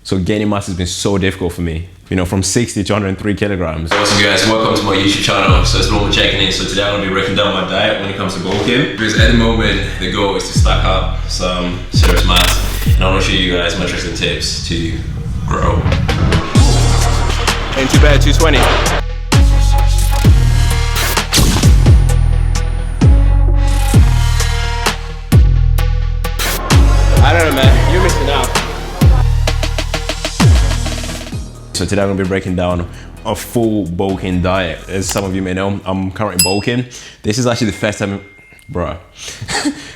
So gaining mass has been so difficult for me. You know, from 60 to 103 kilograms. What's up guys, welcome to my YouTube channel. So it's Lubomba checking in. So today I'm gonna be breaking down my diet when it comes to bulking. Because at the moment, the goal is to stack up some serious mass. And I wanna show you guys my tricks and tips to grow. Ain't too bad, 220. I don't know, man, you're missing out. So today I'm gonna be breaking down a full bulking diet. As some of you may know, I'm currently bulking. This is actually the first time, bruh.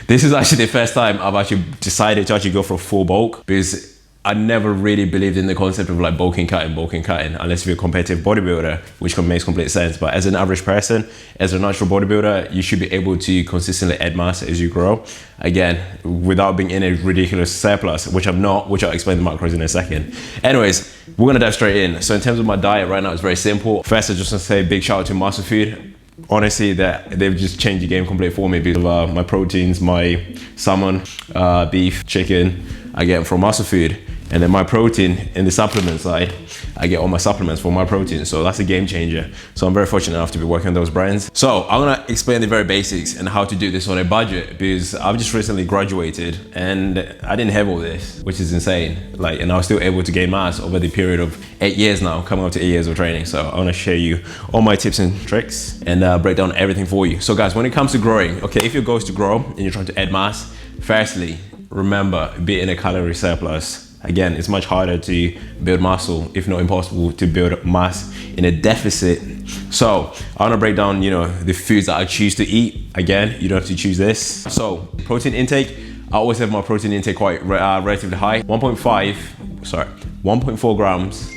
This is actually the first time I've actually decided to actually go for a full bulk, because I never really believed in the concept of like bulking cutting, unless you're a competitive bodybuilder, which makes complete sense. But as an average person, as a natural bodybuilder, you should be able to consistently add mass as you grow. Again, without being in a ridiculous surplus, which I'm not, which I'll explain the macros in a second. Anyways, we're gonna dive straight in. So in terms of my diet right now, it's very simple. First, I just want to say a big shout out to Muscle Food. Honestly, they've just changed the game completely for me because of my proteins, my salmon, beef, chicken, I get them from Muscle Food. And then my protein in the supplement side, I get all my supplements for my protein. So that's a game changer. So I'm very fortunate enough to be working on those brands. So I'm gonna explain the very basics and how to do this on a budget, because I've just recently graduated and I didn't have all this, which is insane. Like, and I was still able to gain mass over the period of 8 years now, coming up to 8 years of training. So I wanna share you all my tips and tricks and break down everything for you. So guys, when it comes to growing, okay, if your goal is to grow and you're trying to add mass, firstly, remember, be in a calorie surplus. Again, it's much harder to build muscle, if not impossible, to build mass in a deficit. So I wanna break down, you know, the foods that I choose to eat. Again, you don't have to choose this. So protein intake, I always have my protein intake quite relatively high. 1.4 grams.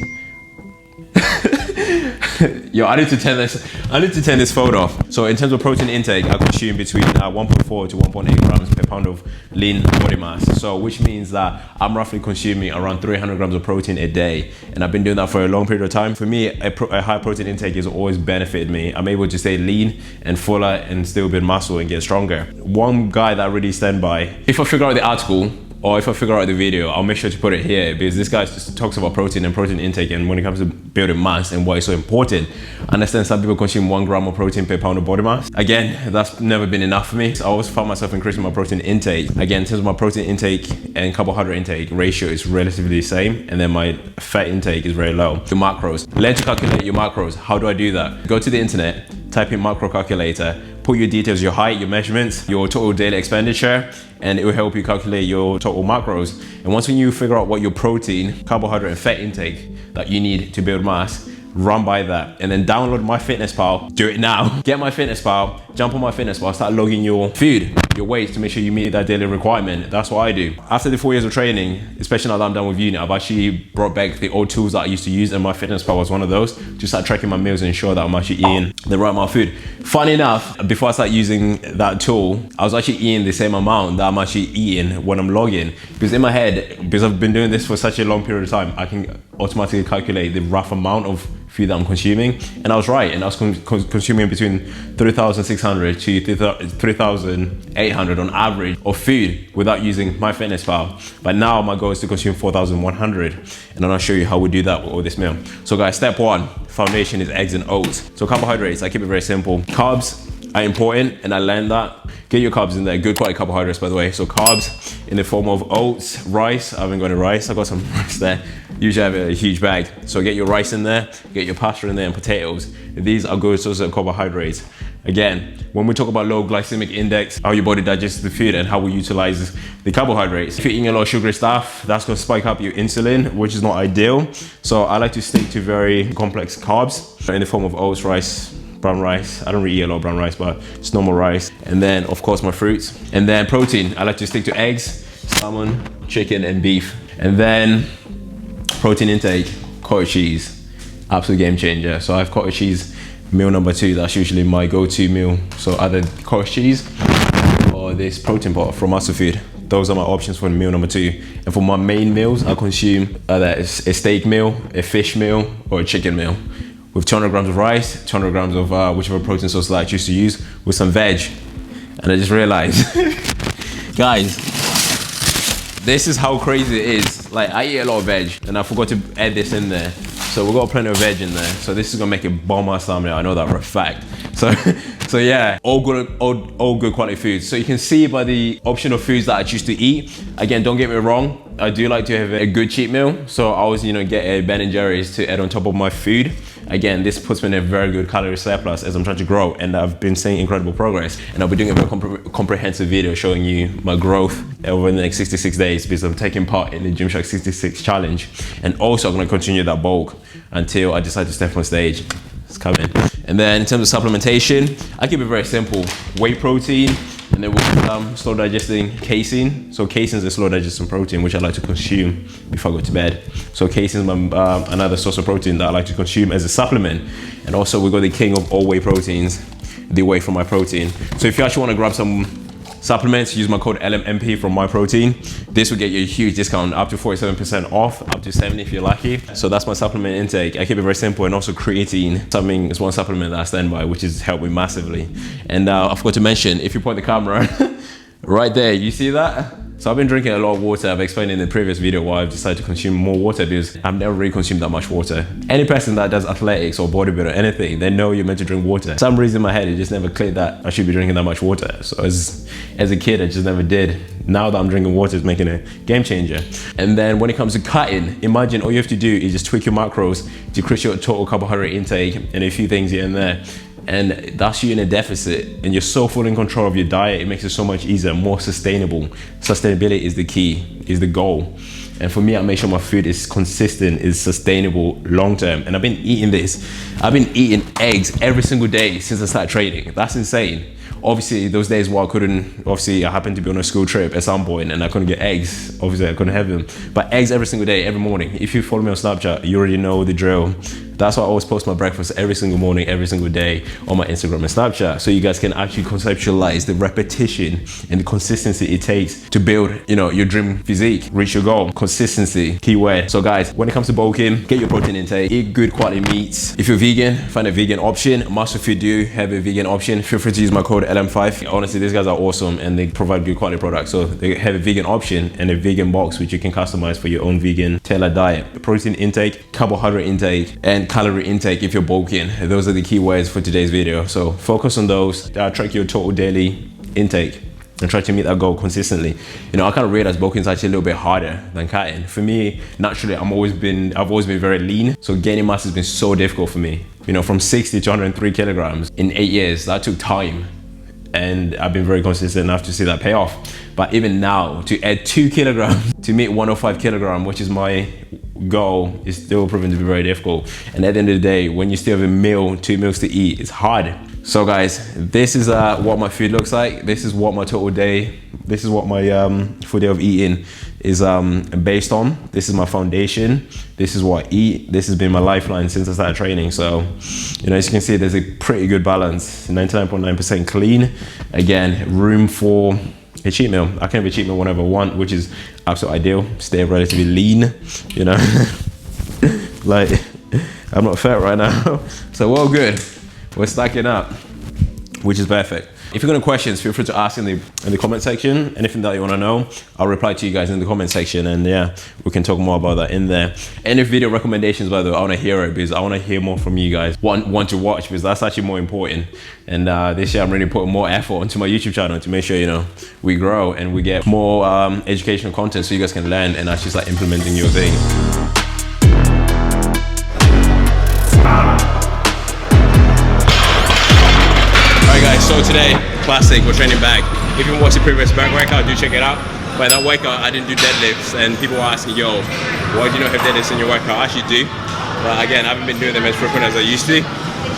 Yo, I need to turn this phone off. So in terms of protein intake, I consume between 1.4 to 1.8 grams per pound of lean body mass. So which means that I'm roughly consuming around 300 grams of protein a day. And I've been doing that for a long period of time. For me, a high protein intake has always benefited me. I'm able to stay lean and fuller and still build muscle and get stronger. One guy that I really stand by, if I figure out the article, or if I figure out the video, I'll make sure to put it here, because this guy just talks about protein and protein intake, and when it comes to building mass and why it's so important. I understand some people consume 1 gram of protein per pound of body mass. Again, that's never been enough for me. So I always found myself increasing my protein intake. Again, in terms of my protein intake and carbohydrate intake ratio is relatively the same, and then my fat intake is very low. The macros. Learn to calculate your macros. How do I do that? Go to the internet, type in macro calculator, put your details, your height, your measurements, your total daily expenditure, and it will help you calculate your total macros. And once when you figure out what your protein, carbohydrate, and fat intake that you need to build mass, run by that, and then download MyFitnessPal. Do it now. Get MyFitnessPal, jump on MyFitnessPal, start logging your food, your weight, to make sure you meet that daily requirement. That's what I do. After the 4 years of training, especially now that I'm done with uni, I've actually brought back the old tools that I used to use, and MyFitnessPal was one of those, to start tracking my meals and ensure that I'm actually eating the right amount of food. Funny enough, before I started using that tool, I was actually eating the same amount that I'm actually eating when I'm logging. Because in my head, because I've been doing this for such a long period of time, I can automatically calculate the rough amount of food that I'm consuming, and I was right, and I was consuming between 3,600 to 3,800 on average of food without using MyFitnessPal. But now my goal is to consume 4,100, and I'm gonna show you how we do that with all this meal. So guys, step one, foundation is eggs and oats. So carbohydrates, I keep it very simple. Carbs are important, and I learned that. Get your carbs in there, good quality carbohydrates, by the way. So carbs in the form of oats, rice. I haven't got any rice, I got some rice there. Usually I have a huge bag. So get your rice in there, get your pasta in there, and potatoes. These are good sources of carbohydrates. Again, when we talk about low glycemic index, how your body digests the food and how we utilize the carbohydrates. If you're eating a lot of sugary stuff, that's gonna spike up your insulin, which is not ideal. So I like to stick to very complex carbs in the form of oats, rice, brown rice. I don't really eat a lot of brown rice, but it's normal rice. And then of course my fruits. And then protein, I like to stick to eggs, salmon, chicken, and beef. And then protein intake, cottage cheese, absolute game changer. So I have cottage cheese meal number 2. That's usually my go-to meal. So either cottage cheese or this protein bar from Muscle Food. Those are my options for meal number 2. And for my main meals, I consume either a steak meal, a fish meal, or a chicken meal, with 200 grams of rice, 200 grams of whichever protein source that I choose to use, with some veg. And I just realized, guys, this is how crazy it is. like I eat a lot of veg, and I forgot to add this in there. So we've got plenty of veg in there. So this is gonna make a bomb-ass thumbnail. I know that for a fact. So yeah, all good quality foods. So you can see by the option of foods that I choose to eat. Again, don't get me wrong. I do like to have a good cheat meal. So I always, get a Ben & Jerry's to add on top of my food. Again, this puts me in a very good calorie surplus as I'm trying to grow, and I've been seeing incredible progress. And I'll be doing a very comprehensive video showing you my growth over the next 66 days because I'm taking part in the Gymshark 66 challenge. And also I'm gonna continue that bulk until I decide to step on stage. It's coming. And then in terms of supplementation, I keep it very simple. Whey protein, and then with slow digesting casein. So casein is a slow digesting protein which I like to consume before I go to bed. So casein is another source of protein that I like to consume as a supplement. And also we got the king of all whey proteins, the whey from My Protein. So if you actually want to grab some supplements, use my code LMMP from My Protein. This will get you a huge discount, up to 47% off, up to 70% if you're lucky. So that's my supplement intake. I keep it very simple, and also creatine. Something is one supplement that I stand by, which has helped me massively. And I forgot to mention, if you point the camera right there, you see that? So I've been drinking a lot of water. I've explained in the previous video why I've decided to consume more water, because I've never really consumed that much water. Any person that does athletics or bodybuilding or anything, they know you're meant to drink water. For some reason in my head, it just never clicked that I should be drinking that much water. So as a kid, I just never did. Now that I'm drinking water, it's making a game changer. And then when it comes to cutting, imagine all you have to do is just tweak your macros, decrease your total carbohydrate intake, and a few things here and there. And that's you in a deficit, and you're so full in control of your diet. It makes it so much easier, more sustainable. Sustainability is the key, is the goal. And for me, I make sure my food is consistent, is sustainable long term. And I've been eating this. I've been eating eggs every single day since I started training. That's insane. Obviously, those days where I happened to be on a school trip at some point and I couldn't get eggs. Obviously, I couldn't have them. But eggs every single day, every morning. If you follow me on Snapchat, you already know the drill. That's why I always post my breakfast every single morning, every single day on my Instagram and Snapchat. So you guys can actually conceptualize the repetition and the consistency it takes to build, your dream physique, reach your goal. Consistency, key word. So guys, when it comes to bulking, get your protein intake, eat good quality meats. If you're vegan, find a vegan option. Most if you do have a vegan option, feel free to use my code LM5. Honestly, these guys are awesome and they provide good quality products. So they have a vegan option and a vegan box, which you can customize for your own vegan tailored diet. Protein intake, carbohydrate intake, and calorie intake if you're bulking. Those are the key words for today's video. So focus on those. Track your total daily intake and try to meet that goal consistently. I kind of realized bulking is actually a little bit harder than cutting. For me, naturally, I've always been very lean. So gaining mass has been so difficult for me. From 60 to 103 kilograms in 8 years, that took time. And I've been very consistent enough to see that pay off. But even now, to add 2 kilograms to meet 105 kilogram, which is my goal, is still proving to be very difficult. And at the end of the day, when you still have a meal, 2 meals to eat, it's hard. So guys, this is what my food looks like. This is what my total day, this is what my full day of eating is based on. This is my foundation. This is what I eat. This has been my lifeline since I started training. So, as you can see, there's a pretty good balance. 99.9% clean. Again, room for a cheat meal. I can have a cheat meal whenever I want, which is absolutely ideal. Stay relatively lean, like I'm not fat right now. So we're all good. We're stacking up, which is perfect. If you've got any questions, feel free to ask in the comment section. Anything that you want to know, I'll reply to you guys in the comment section, and yeah, we can talk more about that in there. Any video recommendations, by the way, I want to hear it, because I want to hear more from you guys. Want to watch, because that's actually more important. And this year I'm really putting more effort into my YouTube channel to make sure we grow and we get more educational content, so you guys can learn and actually start implementing your thing. So today, classic, we're training back. If you watch the previous back workout, do check it out. But that workout, I didn't do deadlifts, and people were asking, yo, why do you not have deadlifts in your workout? I actually do. But again, I haven't been doing them as frequent as I used to.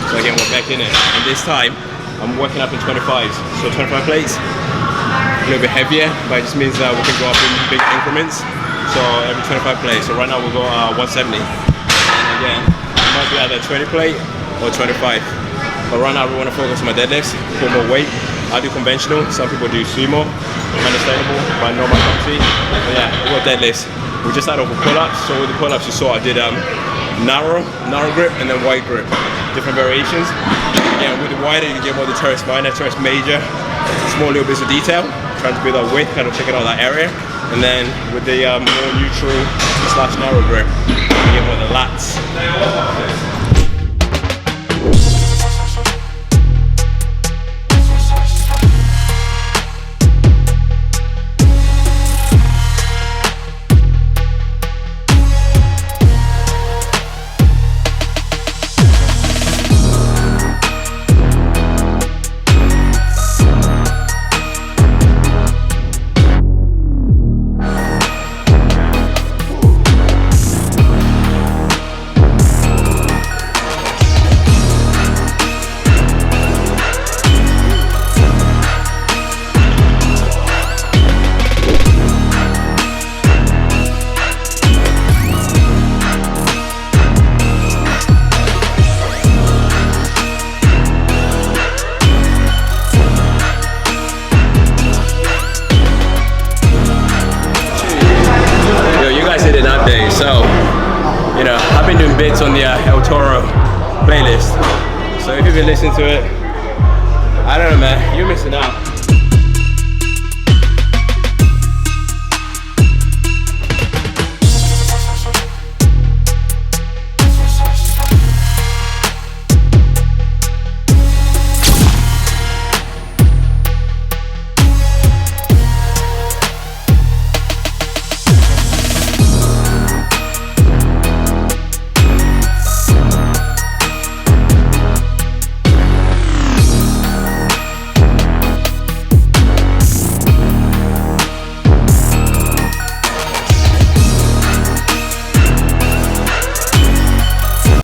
So again, we're back in it. And this time, I'm working up in 25s. So 25 plates, a little bit heavier, but it just means that we can go up in big increments. So every 25 plates. So right now we'll go 170. And again, it might be either 20 plate or 25. But right now we want to focus on my deadlifts, put more weight. I do conventional, some people do sumo, understandable, but not my cup. But yeah, we got deadlifts. We just started off with pull-ups. So with the pull-ups you saw, I did narrow grip and then wide grip, different variations. Again, with the wider you get more the teres minor, teres major, small little bits of detail, trying to build that width, kind of checking out that area. And then with the more neutral / narrow grip. Give with the lats. So, you know, I've been doing bits on the El Toro playlist. So if you've been listening to it, I don't know, man, you're missing out.